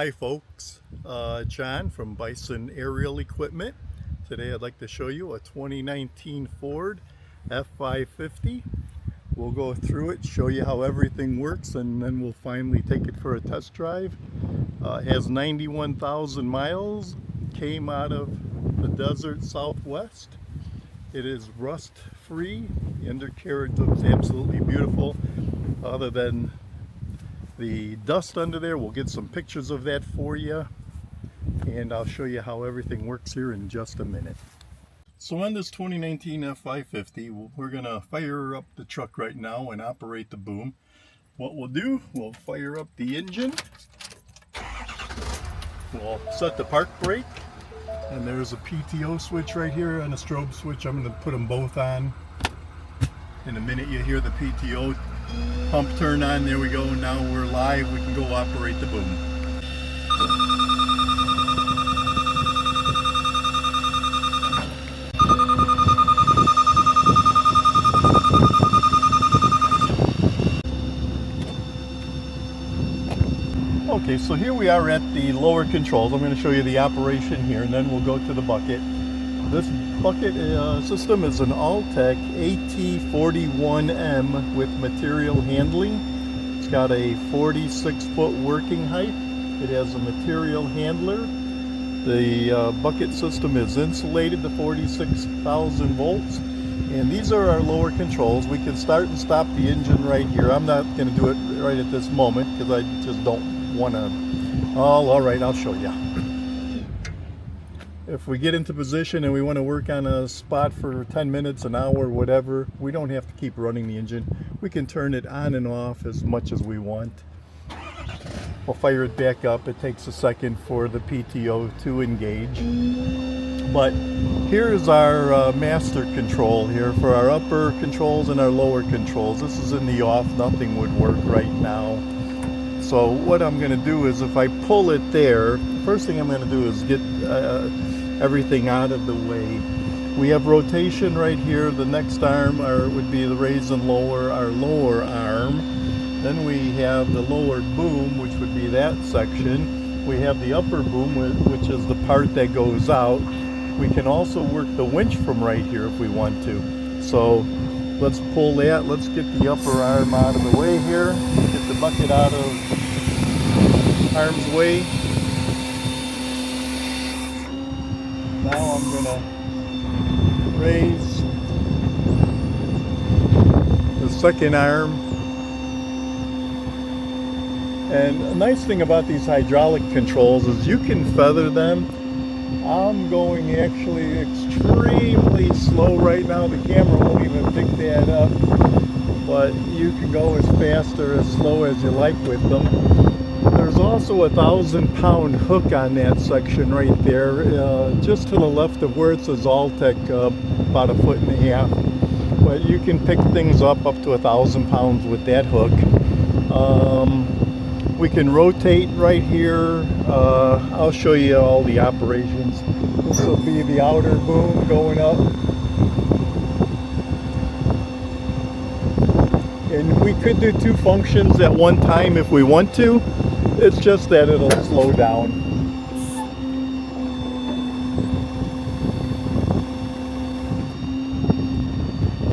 Hi folks, John from Bison Aerial Equipment. Today I'd like to show you a 2019 Ford F-550. We'll go through it, show you how everything works, and then we'll finally take it for a test drive. It has 91,000 miles, came out of the desert Southwest. It is rust free. The undercarriage looks absolutely beautiful other than the dust under there. We'll get some pictures of that for you, and I'll show you how everything works here in just a minute. So on this 2019 F-550, we're going to fire up the truck right now and operate the boom. What we'll do, we'll fire up the engine, we'll set the park brake, and there's a PTO switch right here and a strobe switch. I'm going to put them both on. In a minute you hear the PTO pump turn on. There we go. Now we're live. We can go operate the boom. Okay, so here we are at the lower controls. I'm going to show you the operation here, and then we'll go to the bucket. This bucket system is an Altec AT41M with material handling. It's got a 46-foot working height. It has a material handler. The bucket system is insulated to 46,000 volts. And these are our lower controls. We can start and stop the engine right here. I'm not going to do it right at this moment because I just don't want to. Oh, all right, I'll show you. If we get into position and we want to work on a spot for 10 minutes, an hour, whatever, we don't have to keep running the engine. We can turn it on and off as much as we want. We'll fire it back up. It takes a second for the PTO to engage. But here's our master control here for our upper controls and our lower controls. This is in the off. Nothing would work right now. So what I'm going to do is, if I pull it there, first thing I'm going to do is get everything out of the way. We have rotation right here. The next arm would be the raise and lower, our lower arm. Then we have the lower boom, which would be that section. We have the upper boom, which is the part that goes out. We can also work the winch from right here if we want to. So let's pull that. Let's get the upper arm out of the way here. Get the bucket out of arm's way. Now I'm going to raise the second arm. And a nice thing about these hydraulic controls is you can feather them. I'm going actually extremely slow right now. The camera won't even pick that up. But you can go as fast or as slow as you like with them. There's also a 1,000-pound hook on that section right there, just to the left of where it says Altec, about 1.5 feet. But you can pick things up to 1,000 pounds with that hook. We can rotate right here. I'll show you all the operations. This will be the outer boom going up. And we could do two functions at one time if we want to. It's just that it'll slow down.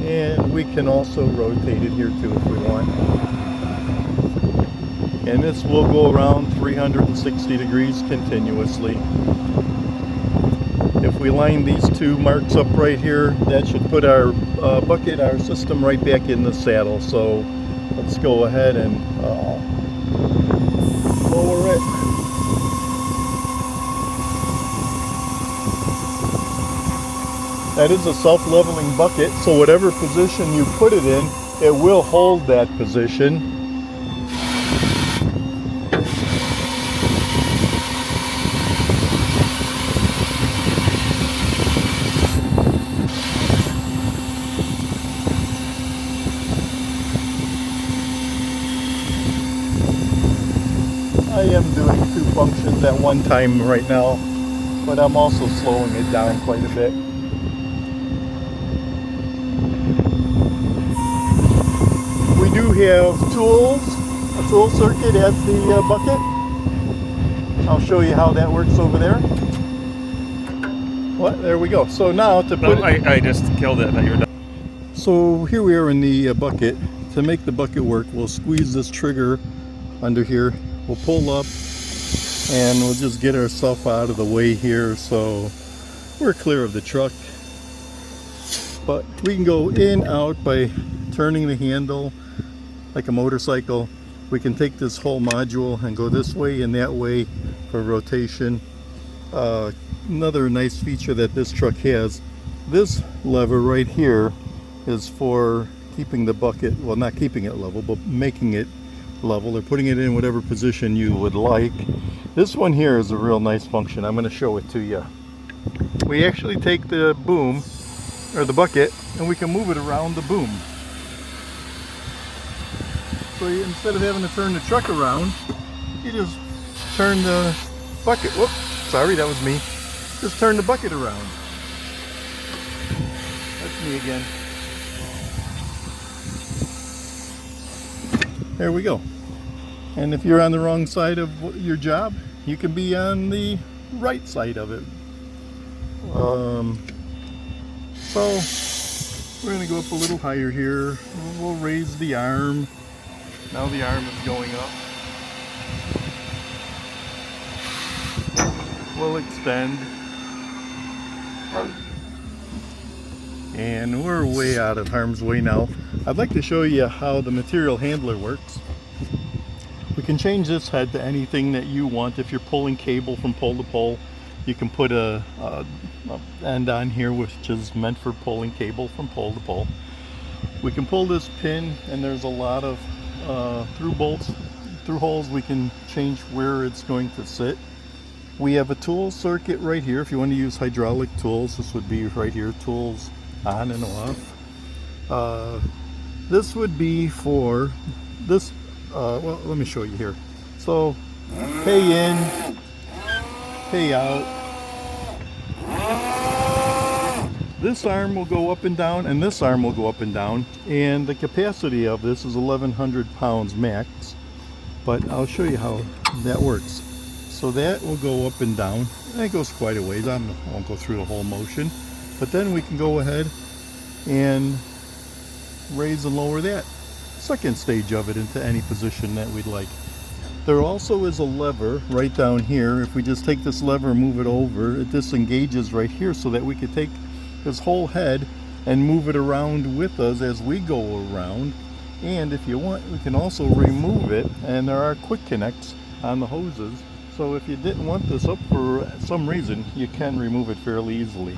And we can also rotate it here too if we want. And this will go around 360 degrees continuously. If we line these two marks up right here, that should put our bucket, our system right back in the saddle. So let's go ahead and lower it. That is a self-leveling bucket, so whatever position you put it in, it will hold that position. I am doing two functions at one time right now, but I'm also slowing it down quite a bit. We do have tools, a tool circuit at the bucket. I'll show you how that works over there. What? There we go. So now to put I just killed it. I thought you were done. So here we are in the bucket. To make the bucket work, we'll squeeze this trigger under here. We'll pull up and we'll just get ourselves out of the way here so we're clear of the truck. But we can go in, out by turning the handle like a motorcycle. We can take this whole module and go this way and that way for rotation. Another nice feature that this truck has, this lever right here is for keeping the bucket, well, not keeping it level, but making it level or putting it in whatever position you would like. This one here is a real nice function. I'm going to show it to you. We actually take the boom or the bucket and we can move it around the boom. So instead of having to turn the truck around, you just turn the bucket. Whoops, sorry, that was me. Just turn the bucket around. That's me again. There we go. And if you're on the wrong side of your job, you can be on the right side of it. So we're going to go up a little higher here. We'll raise the arm. Now the arm is going up. We'll extend. And we're way out of harm's way now. I'd like to show you how the material handler works. We can change this head to anything that you want. If you're pulling cable from pole to pole, you can put a end on here which is meant for pulling cable from pole to pole. We can pull this pin, and there's a lot of through bolts, through holes. We can change where it's going to sit. We have a tool circuit right here. If you want to use hydraulic tools, this would be right here, tools on and off. This would be for this, well, let me show you here. So pay in, pay out. This arm will go up and down, and this arm will go up and down, and the capacity of this is 1,100 pounds max, but I'll show you how that works. So that will go up and down, and it goes quite a ways. I won't go through the whole motion, but then we can go ahead and raise and lower that second stage of it into any position that we'd like. There also is a lever right down here. If we just take this lever and move it over, it disengages right here so that we could take this whole head and move it around with us as we go around. And if you want, we can also remove it, and there are quick connects on the hoses. So if you didn't want this up for some reason, you can remove it fairly easily.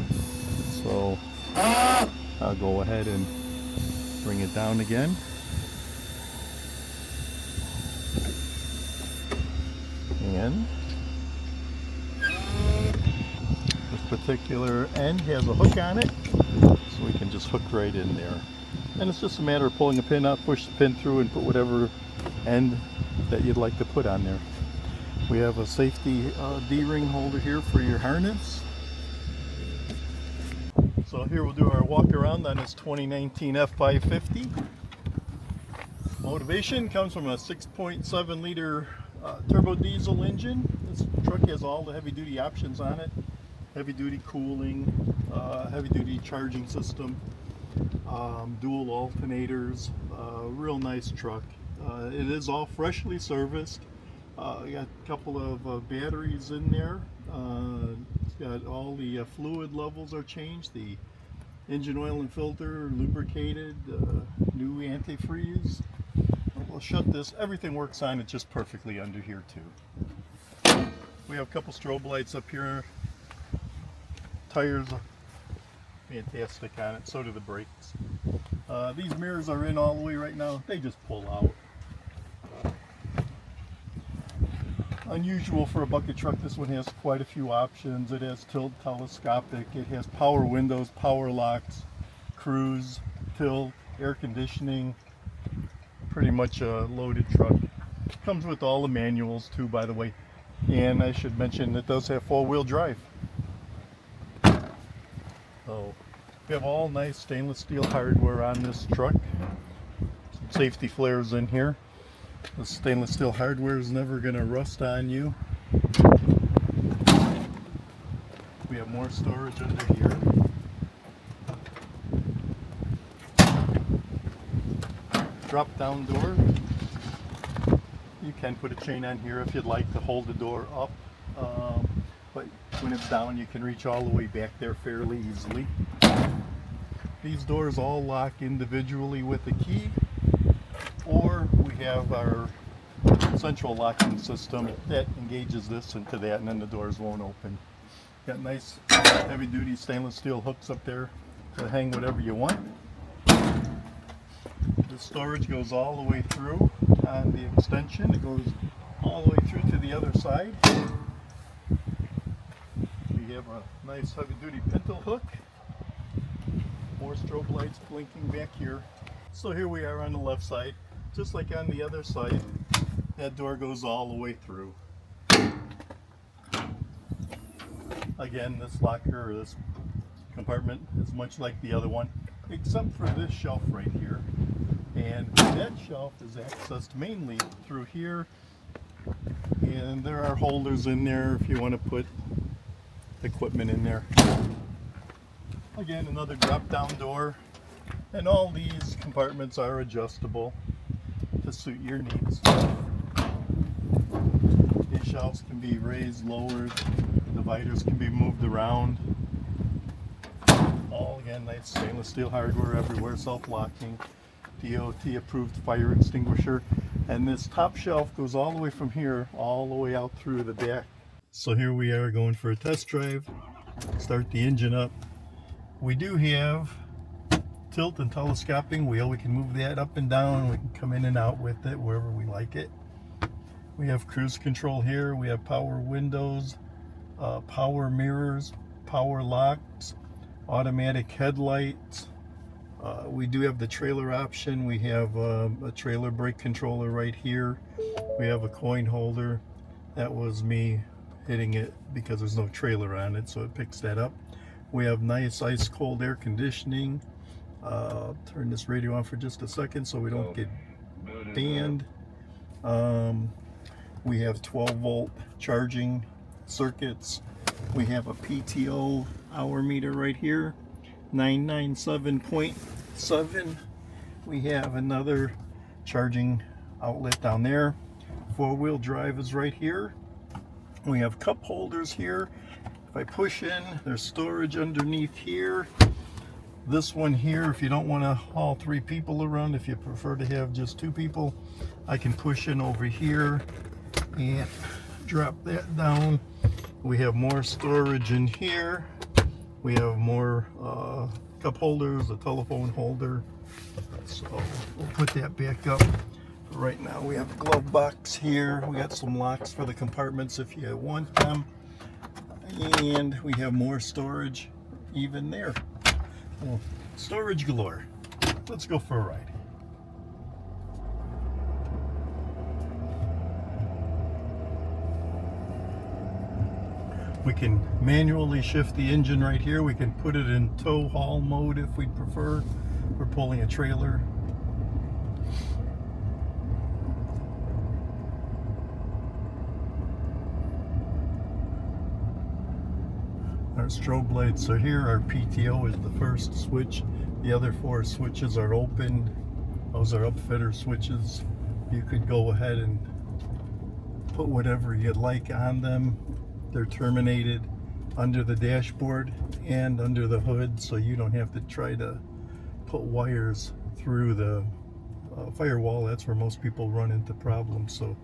So I'll go ahead and bring it down again. And this particular end has a hook on it, so we can just hook right in there. And it's just a matter of pulling a pin out, push the pin through, and put whatever end that you'd like to put on there. We have a safety D-ring holder here for your harness. So here we'll do our walk around on this 2019 F-550. Motivation comes from a 6.7 liter turbo diesel engine. This truck has all the heavy duty options on it. Heavy duty cooling, heavy duty charging system, dual alternators, real nice truck. It is all freshly serviced. We got a couple of batteries in there. It's got all the fluid levels are changed. The engine oil and filter lubricated, new antifreeze. We'll shut this. Everything works on it just perfectly under here too. We have a couple strobe lights up here. Tires are fantastic on it. So do the brakes. These mirrors are in all the way right now. They just pull out. Unusual for a bucket truck. This one has quite a few options. It has tilt, telescopic. It has power windows, power locks, cruise, tilt, air conditioning. Pretty much a loaded truck. Comes with all the manuals too, by the way. And I should mention it does have four-wheel drive. So we have all nice stainless steel hardware on this truck. Some safety flares in here. The stainless steel hardware is never going to rust on you. We have more storage under here. Drop down door. You can put a chain on here if you'd like to hold the door up, but when it's down you can reach all the way back there fairly easily. These doors all lock individually with a key, or we have our central locking system that engages this into that, and then the doors won't open. Got nice heavy duty stainless steel hooks up there to hang whatever you want. The storage goes all the way through on the extension. It goes all the way through to the other side. We have a nice heavy duty pintle hook. More strobe lights blinking back here. So here we are on the left side. Just like on the other side, that door goes all the way through. Again, this locker, or this compartment, is much like the other one, except for this shelf right here. And that shelf is accessed mainly through here, and there are holders in there if you want to put equipment in there. Again, another drop down door, and all these compartments are adjustable to suit your needs. These shelves can be raised, lowered, dividers can be moved around. All again, nice stainless steel hardware everywhere, self-locking. DOT approved fire extinguisher, and this top shelf goes all the way from here all the way out through the back. So here we are going for a test drive. Start the engine up. We do have tilt and telescoping wheel. We can move that up and down. We can come in and out with it wherever we like it. We have cruise control here. We have power windows, power mirrors, power locks, automatic headlights. We do have the trailer option. We have a trailer brake controller right here. We have a coin holder. That was me hitting it because there's no trailer on it, so it picks that up. We have nice ice cold air conditioning. Turn this radio on for just a second so we don't get banned. We have 12-volt charging circuits. We have a PTO hour meter right here, 997.7. We have another charging outlet down there. Four-wheel drive is right here. We have cup holders here. If I push in, there's storage underneath here. This one here, if you don't want to haul 3 people around, if you prefer to have just 2 people, I can push in over here and drop that down. We have more storage in here. We have more cup holders, a telephone holder. So we'll put that back up. Right now we have a glove box here. We got some locks for the compartments if you want them. And we have more storage even there. Well, storage galore. Let's go for a ride. We can manually shift the engine right here. We can put it in tow haul mode if we'd prefer. We're pulling a trailer. Our strobe lights are here. Our PTO is the first switch. The other 4 switches are open. Those are upfitter switches. You could go ahead and put whatever you'd like on them. They're terminated under the dashboard and under the hood, so you don't have to try to put wires through the firewall. That's where most people run into problems. So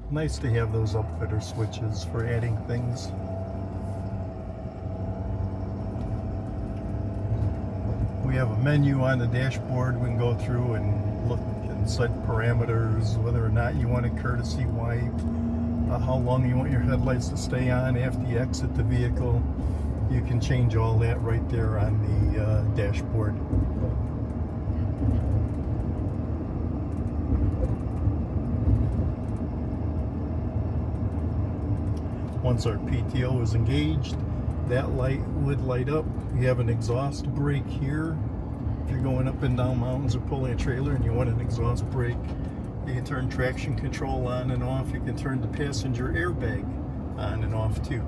nice to have those upfitter switches for adding things. We have a menu on the dashboard. We can go through and look and set parameters, whether or not you want a courtesy wipe, how long you want your headlights to stay on after you exit the vehicle. You can change all that right there on the dashboard. Once our PTO is engaged, that light would light up. You have an exhaust brake here. If you're going up and down mountains or pulling a trailer and you want an exhaust brake, you can turn traction control on and off. You can turn the passenger airbag too.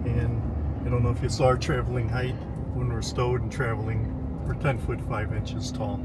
And I don't know if you saw our traveling height when we're stowed and traveling. We're 10 foot 5 inches tall.